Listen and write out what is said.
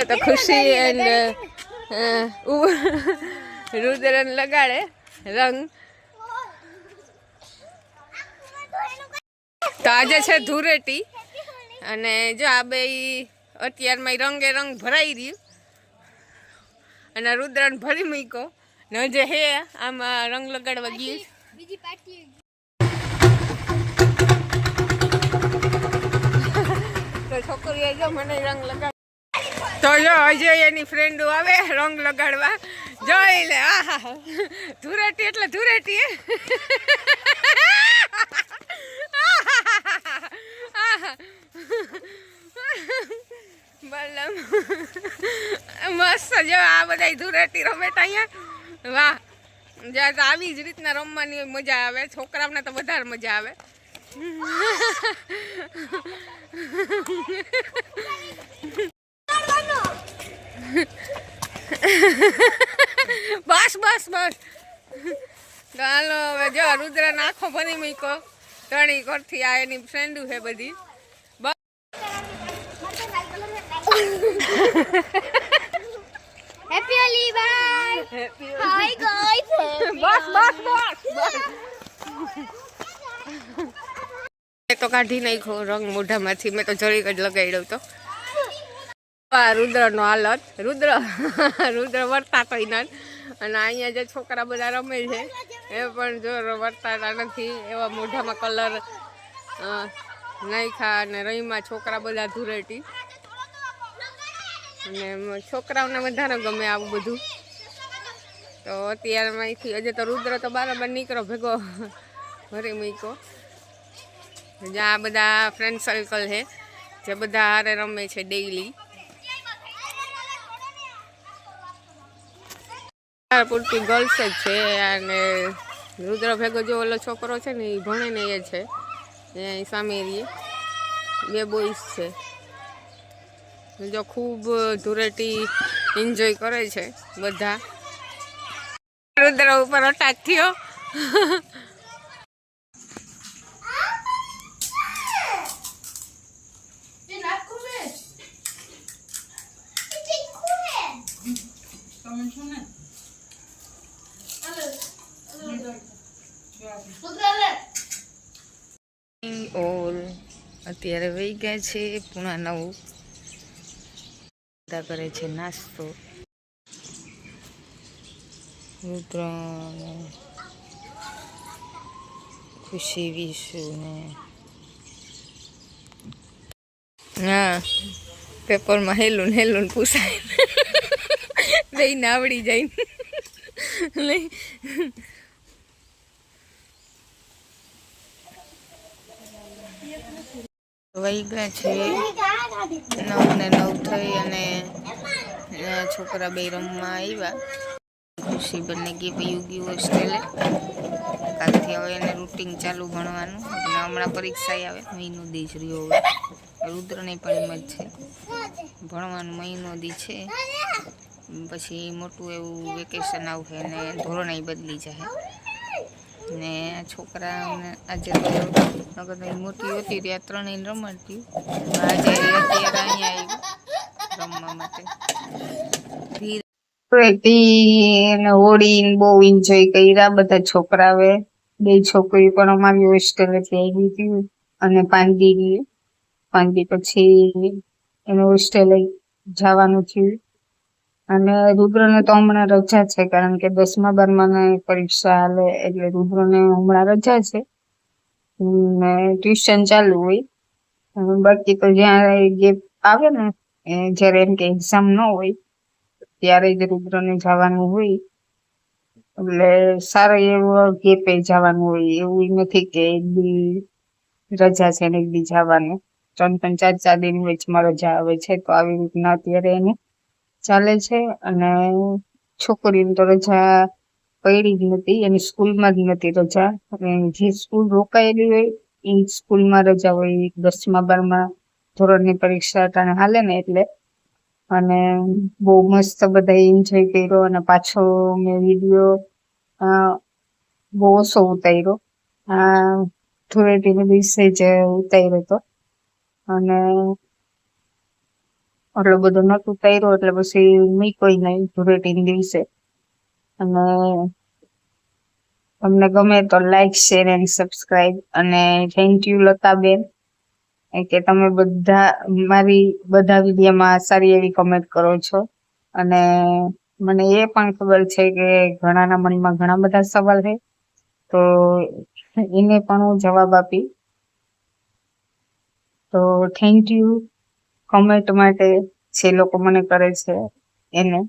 તો ખુશી એન્ડ રુદ્રન લગાડે રંગ. તો આજે છે ધૂળેટી અને જો આ બે અત્યારમાં રંગે રંગ ભરાઈ રહ્યું અને રુદ્રન ભરી મૂક્યો ને જે હે આમાં રંગ લગાડવા ગયું. તો છોકરીએ જો મને રંગ લગાડ તો જો અજય એની ફ્રેન્ડો આવે રંગ લગાડવા જોઈ લે. આહા ધૂળેટી એટલે ધૂળેટી મસ્ત જો આ બધા ધૂળેટી રમે અહીંયા. વાહ જ્યાં આવી જ રીતના રમવાની મજા આવે. છોકરાઓને તો વધારે મજા આવે. બસ બસ બસ ચાલો હવે જો રુદ્ર આંખો ભરી મૂક્યો. ત્રણેય કરથી આ એની ફ્રેન્ડો છે બધી. Happy Holi bye. Hi guys. બસ બસ બસ બસ તો કાઢી નાખ્યો રંગ મોઢામાંથી. મેં તો જરીક જ લગાડ્યો તો. રુદ્ર નો હાલત રુદ્ર વર્તાતો ના. અને અહીંયા જે છોકરા બધા રમે છે એ પણ જો વર્તાતા નથી. એવા મોઢામાં કલર નાખ્યા અને રહીમાં છોકરા બધા ધૂળેટી. અને છોકરાઓને વધારે ગમે આવું બધું. તો અત્યારમાંથી હજે તો રુદ્ર તો બરાબર નીકળો ભેગો ભરી મૂક્યો. જ્યાં બધા ફ્રેન્ડ સર્કલ છે જે બધા હારે રમે છે ડેઈલી. પૂરતી ગર્લ્સ જ છે. અને રુદ્ર ભેગો જો ઓલો છોકરો છે ને એ ભણે ને એ છે એ સામે રહીએ. બે બોઈસ છે જો ખૂબ ધૂળેટી એન્જોય કરે છે બધા. રુદ્ર ઉપર અટાક થયો. ઓલ અત્યારે વહી ગયા છે 8:30. બધા કરે છે નાસ્તો. રુદ્ર ખુશી વિશુ ને હા પેપરમાં હેલું હેલું પૂછાય દઈને આવડી જાય. વહી ગયા છે 9:09 થઈ અને છોકરા બે રમવા આવ્યા. ખુશી બંને ગઈ પયુગી હોસ્ટેલે. કાલથી હવે એને રૂટીન ચાલુ ભણવાનું. એટલે હમણાં પરીક્ષા આવે મહિનો દી જ રહ્યો. હવે રુદ્રને પણ એમ જ છે ભણવાનું મહિનો દી છે. પછી મોટું એવું વેકેશન આવશે અને ધોરણ બદલી જાય. ને છોકરાઓને આજે નગર મોટી હોતી ત્યાં ત્રણેય રમાડતી. આજે અત્યારે અહીંયા આવી રમવા માટે. હોળી બહુ એન્જોય કર્યા બધા છોકરાઓએ. બે છોકરી પણ અમારી હોસ્ટેલેથી આવી હતી અને પાંડી પછી એને હોસ્ટેલે જવાનું થયું. અને રુદ્રને તો હમણાં રજા છે કારણ કે 10મા 12માની પરીક્ષા હાલે એટલે રુદ્રને હમણાં રજા છે ને ટ્યુશન ચાલુ હોય. બાકી તો જ્યાં ગેપ આવે ને જયારે એમ કે એક્ઝામ ન હોય ત્યારે જ રુદ્રને જવાનું હોય. એટલે સારો એવો ગેપે જવાનું હોય. એવું નથી કે એક દી રજા છે ને એક દી જવાનું. 3-3 4-4 દિન વચમાં રજા આવે છે. તો આવી રીતના અત્યારે એને ચાલે છે. અને છોકરીને તો રજા પડી જ નથી. એની સ્કૂલમાં જ નથી રજા. જે સ્કૂલ રોકાયેલી હોય એ સ્કૂલમાં રજા હોય. 10મા 12મા ધોરણની પરીક્ષા અટાણે હાલે ને એટલે. અને બહુ મસ્ત બધા એન્જોય કર્યો. અને પાછો મેં વિડીયો બહુ ઓછો ઉતાર્યો. ધૂળેટીના દિવસે જ ઉતાર્યો હતો. અને એટલો બધો નતું તૈરો એટલે પછી મૂક્યોય નહીં ધૂળેટીના દિવસે. અને તમને ગમે તો લાઈક શેર એન્ડ સબસ્ક્રાઇબ. અને થેન્ક યુ લતાબેન કે તમે બધા મારી બધા વિડીયોમાં સારી એવી કમેન્ટ કરો છો. અને મને એ પણ ખબર છે કે ઘણાના મનમાં ઘણા બધા સવાલ છે, તો એને પણ હું જવાબ આપી. તો થેન્ક યુ કમેન્ટ માટે જે લોકો મને કરે છે એને.